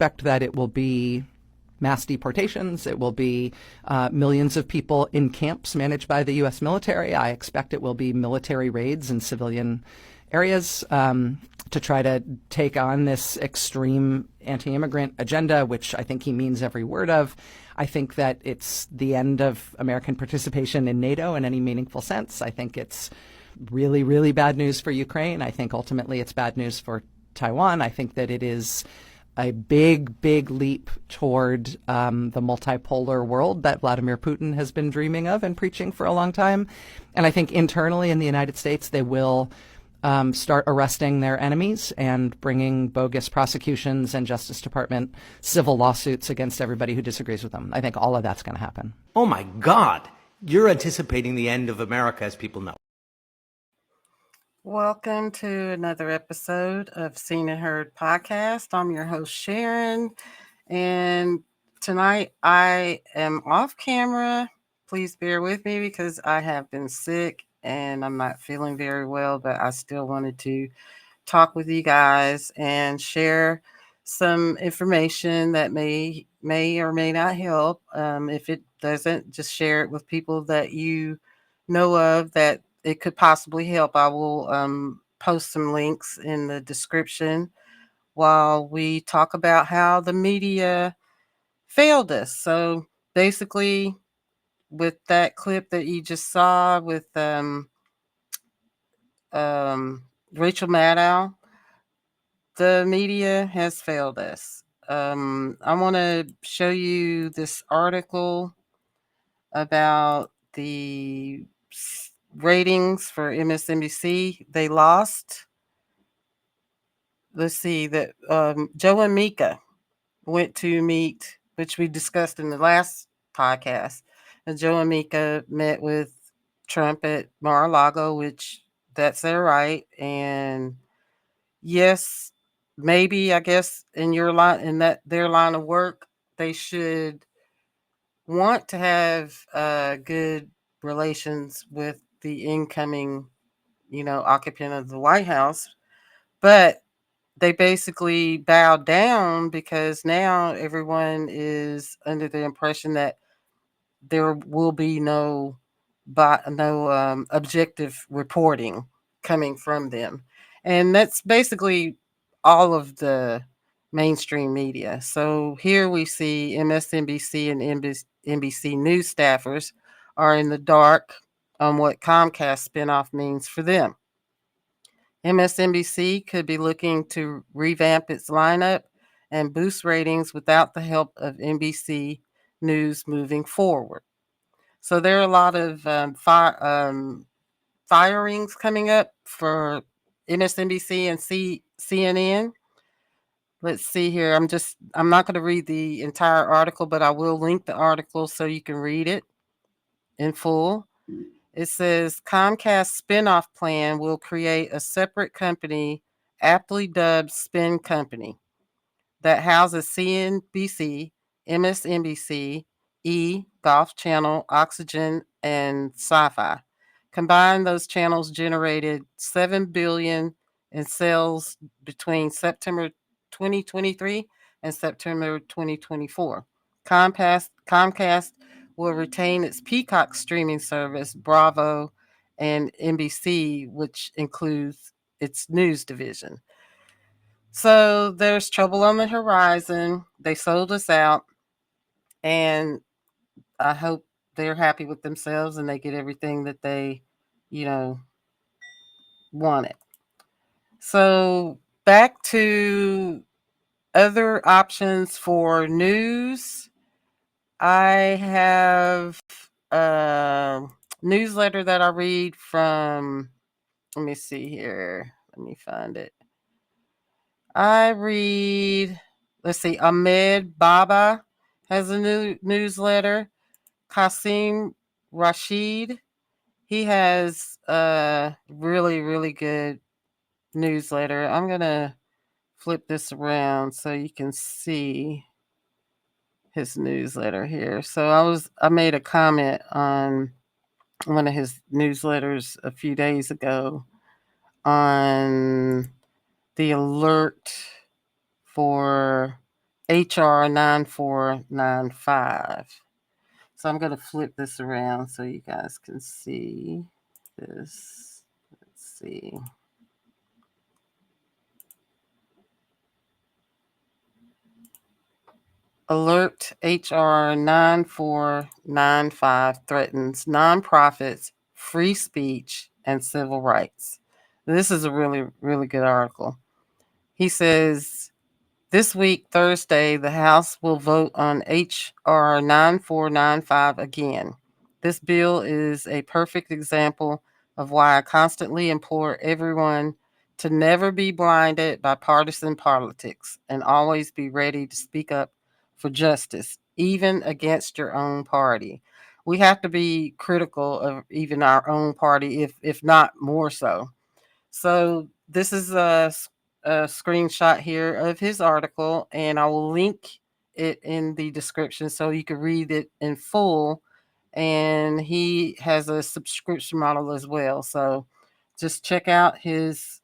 expect that it will be mass deportations. It will be millions of people in camps managed by the U.S. military. I expect it will be military raids in civilian areas to try to take on this extreme anti-immigrant agenda, which I think he means every word of. I think that it's the end of American participation in NATO in any meaningful sense. I think it's really, really bad news for Ukraine. I think ultimately it's bad news for Taiwan. I think that it is a big, big leap toward the multipolar world that Vladimir Putin has been dreaming of and preaching for a long time. And I think internally in the United States, they will start arresting their enemies and bringing bogus prosecutions and Justice Department civil lawsuits against everybody who disagrees with them. I think all of that's going to happen. Oh, my God. You're anticipating the end of America, as people know. Welcome to another episode of Seen and Heard podcast. I'm your host, Sharon, and tonight I am off camera. Please bear with me because I have been sick and I'm not feeling very well, but I still wanted to talk with you guys and share some information that may or may not help. If it doesn't, just share it with people that you know of that it could possibly help. I will post some links in the description while we talk about how the media failed us. So basically, with that clip that you just saw with Rachel Maddow, the media has failed us. I want to show you this article about the ratings for MSNBC. They lost. Let's see that Joe and Mika went to meet, which we discussed in the last podcast. And Joe and Mika met with Trump at Mar-a-Lago, which that's their right. And yes, maybe I guess in your line, in that their line of work, they should want to have good relations with the incoming, occupant of the White House, but they basically bowed down because now everyone is under the impression that there will be no objective reporting coming from them, and that's basically all of the mainstream media. So here we see MSNBC and NBC News staffers are in the dark on what Comcast spinoff means for them. MSNBC could be looking to revamp its lineup and boost ratings without the help of NBC News moving forward. So there are a lot of firings coming up for MSNBC and CNN. Let's see here. I'm not going to read the entire article, but I will link the article so you can read it in full. It says Comcast spinoff plan will create a separate company, aptly dubbed Spin Company, that houses CNBC, MSNBC, Golf Channel, Oxygen, and Sci-Fi. Combined, those channels generated $7 billion in sales between September 2023 and September 2024. Comcast will retain its Peacock streaming service, Bravo, and NBC, which includes its news division. So there's trouble on the horizon. They sold us out, and I hope they're happy with themselves and they get everything that they, wanted. So back to other options for news. I have a newsletter that I read from, let me see here. Let me find it. I read, let's see, Ahmed Baba has a new newsletter. Qasim Rashid, he has a really, really good newsletter. I'm going to flip this around so you can see his newsletter here. So I made a comment on one of his newsletters a few days ago on the alert for HR 9495. So I'm going to flip this around so you guys can see this. Let's see. Alert HR 9495 threatens nonprofits, free speech, and civil rights. This is a really, really good article. He says, this week, Thursday, the House will vote on HR 9495 again. This bill is a perfect example of why I constantly implore everyone to never be blinded by partisan politics and always be ready to speak up for justice, even against your own party. We have to be critical of even our own party, if not more so. So this is a screenshot here of his article, and I will link it in the description so you can read it in full. And he has a subscription model as well. So just check out his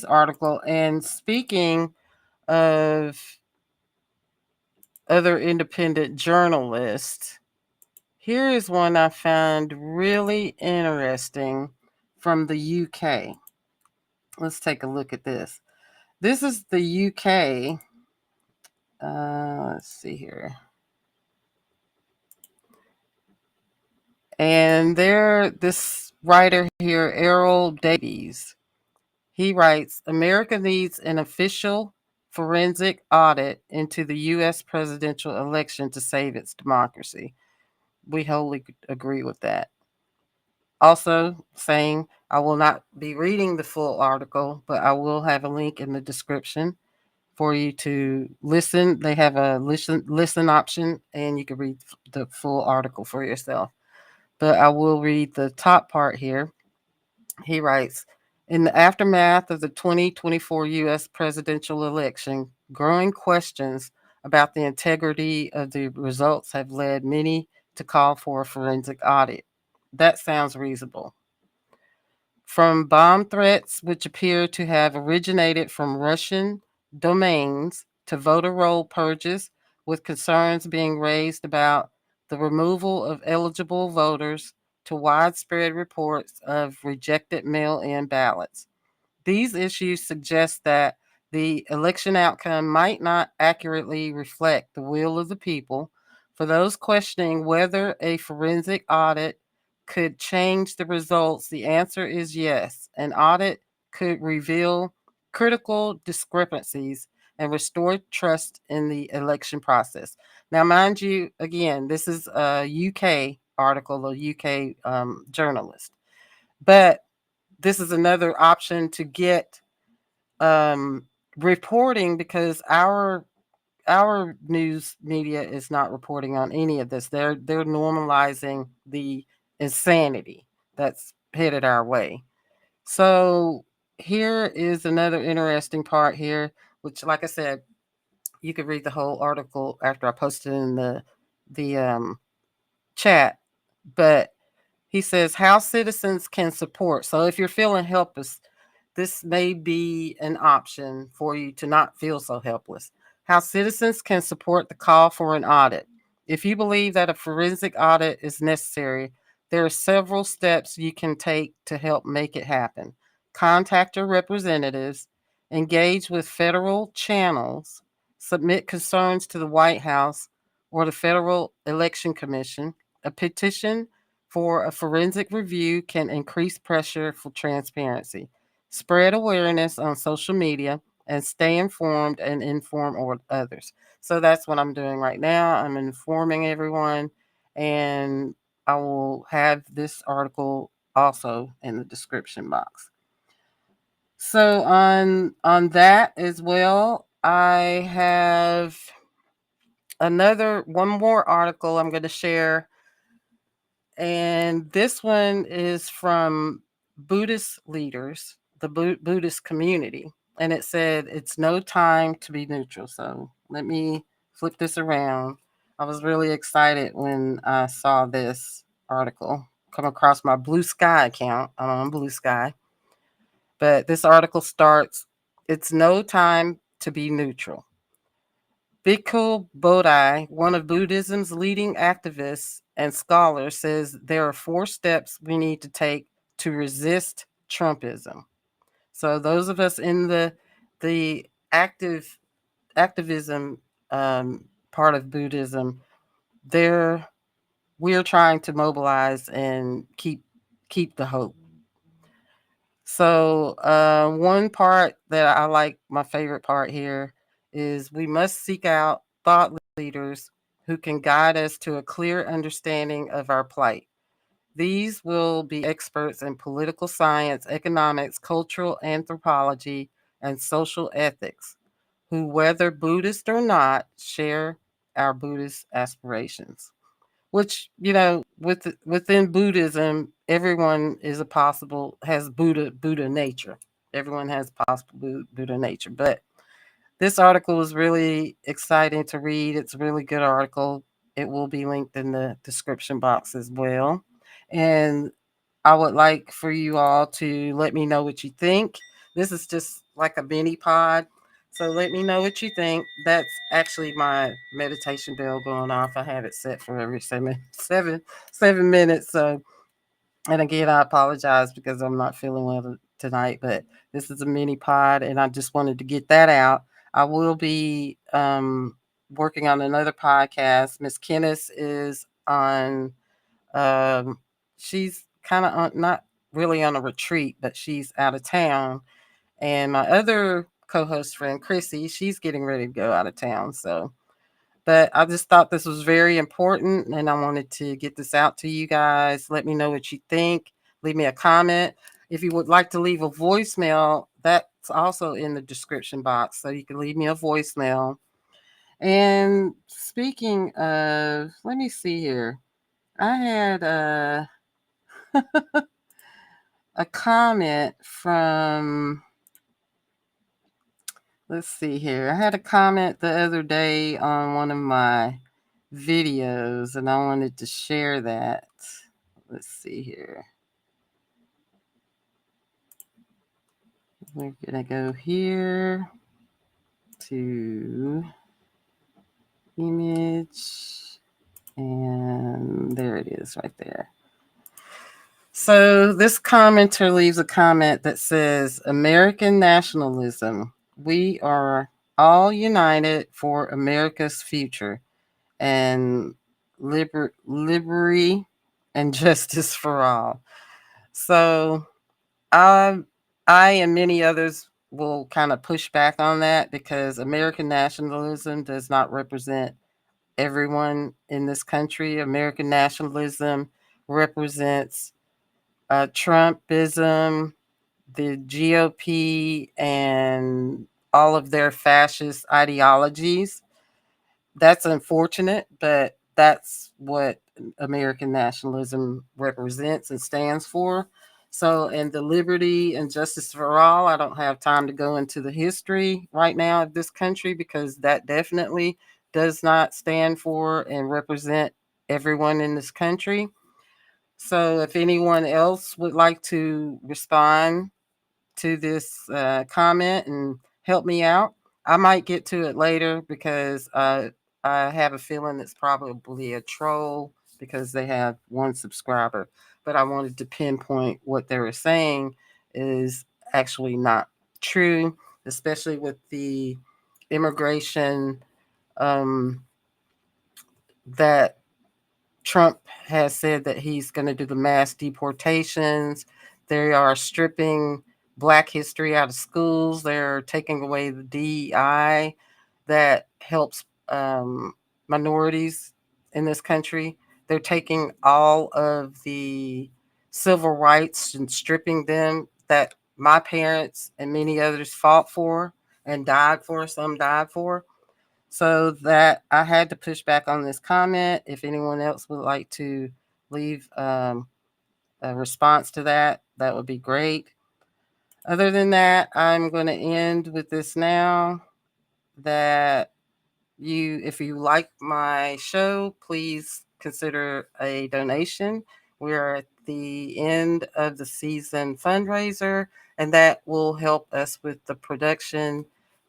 article. And speaking of other independent journalists, here is one I found really interesting from the UK. Let's take a look at this. This is the UK. Let's see here. And this writer here, Errol Davies, he writes, America needs an official forensic audit into the U.S. presidential election to save its democracy. We wholly agree with that. Also saying, I will not be reading the full article, but I will have a link in the description for you to listen. They have a listen option, and you can read the full article for yourself. But I will read the top part here. He writes, in the aftermath of the 2024 U.S. presidential election, growing questions about the integrity of the results have led many to call for a forensic audit. That sounds reasonable. From bomb threats, which appear to have originated from Russian domains, to voter roll purges, with concerns being raised about the removal of eligible voters, to widespread reports of rejected mail in ballots. These issues suggest that the election outcome might not accurately reflect the will of the people. For those questioning whether a forensic audit could change the results, the answer is yes. An audit could reveal critical discrepancies and restore trust in the election process. Now, mind you, again, this is a UK article, a UK journalist, but this is another option to get reporting, because our news media is not reporting on any of this. They're normalizing the insanity that's headed our way. So here is another interesting part here, which, like I said, you could read the whole article after I posted it in the chat. But he says how citizens can support. So if you're feeling helpless, this may be an option for you to not feel so helpless. How citizens can support the call for an audit. If you believe that a forensic audit is necessary, there are several steps you can take to help make it happen. Contact your representatives, engage with federal channels, submit concerns to the White House or the Federal Election Commission. A petition for a forensic review can increase pressure for transparency. Spread awareness on social media and stay informed and inform others. So that's what I'm doing right now. I'm informing everyone, and I will have this article also in the description box. So on that as well, I have one more article I'm going to share, and this one is from Buddhist leaders, the Buddhist community, and it said it's no time to be neutral. So let me flip this around. I was really excited when I saw this article come across my Bluesky account. I'm on Bluesky, but this article starts, it's no time to be neutral. Bhikkhu Bodhi, one of Buddhism's leading activists and scholars, says there are 4 steps we need to take to resist Trumpism. So those of us in the activism part of Buddhism, we're trying to mobilize and keep the hope. So one part that I like, my favorite part here, is we must seek out thought leaders who can guide us to a clear understanding of our plight. These will be experts in political science, economics, cultural anthropology, and social ethics, who, whether Buddhist or not, share our Buddhist aspirations. Which, within Buddhism, everyone has Buddha nature. Everyone has possible Buddha nature. But this article is really exciting to read. It's a really good article. It will be linked in the description box as well. And I would like for you all to let me know what you think. This is just like a mini pod. So let me know what you think. That's actually my meditation bell going off. I have it set for every 7 minutes. So, and again, I apologize because I'm not feeling well tonight, but this is a mini pod and I just wanted to get that out. I will be working on another podcast. Miss Kennis is on, she's kind of not really on a retreat, but she's out of town. And my other co-host friend, Chrissy, she's getting ready to go out of town. So, but I just thought this was very important and I wanted to get this out to you guys. Let me know what you think. Leave me a comment. If you would like to leave a voicemail, that's also in the description box. So you can leave me a voicemail. And speaking of, let me see here. I had a comment from, let's see here. I had a comment the other day on one of my videos and I wanted to share that. Let's see here. We're going to go here to image, and there it is right there. So this commenter leaves a comment that says, American nationalism. We are all united for America's future and liberty and justice for all. So I and many others will kind of push back on that because American nationalism does not represent everyone in this country. American nationalism represents Trumpism, the GOP, and all of their fascist ideologies. That's unfortunate, but that's what American nationalism represents and stands for. So, and the liberty and justice for all, I don't have time to go into the history right now of this country because that definitely does not stand for and represent everyone in this country. So, if anyone else would like to respond to this comment and help me out, I might get to it later because I have a feeling it's probably a troll because they have 1 subscriber. But I wanted to pinpoint what they were saying is actually not true, especially with the immigration that Trump has said that he's going to do the mass deportations. They are stripping Black history out of schools. They're taking away the DEI that helps minorities in this country. They're taking all of the civil rights and stripping them that my parents and many others fought for and died for. Some died for. So that I had to push back on this comment. If anyone else would like to leave a response to that, that would be great. Other than that, I'm going to end with this now. That if you like my show, please consider a donation. We're at the end of the season fundraiser, and that will help us with the production,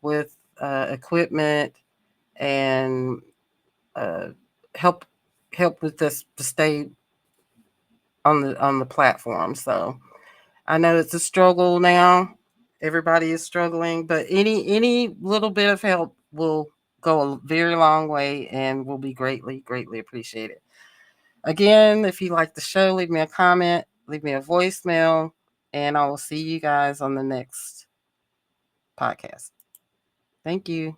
with equipment, and help with this to stay on the platform. So I know it's a struggle now. Everybody is struggling, but any little bit of help will go a very long way and will be greatly appreciated. Again, if you like the show, leave me a comment, leave me a voicemail, and I will see you guys on the next podcast. Thank you.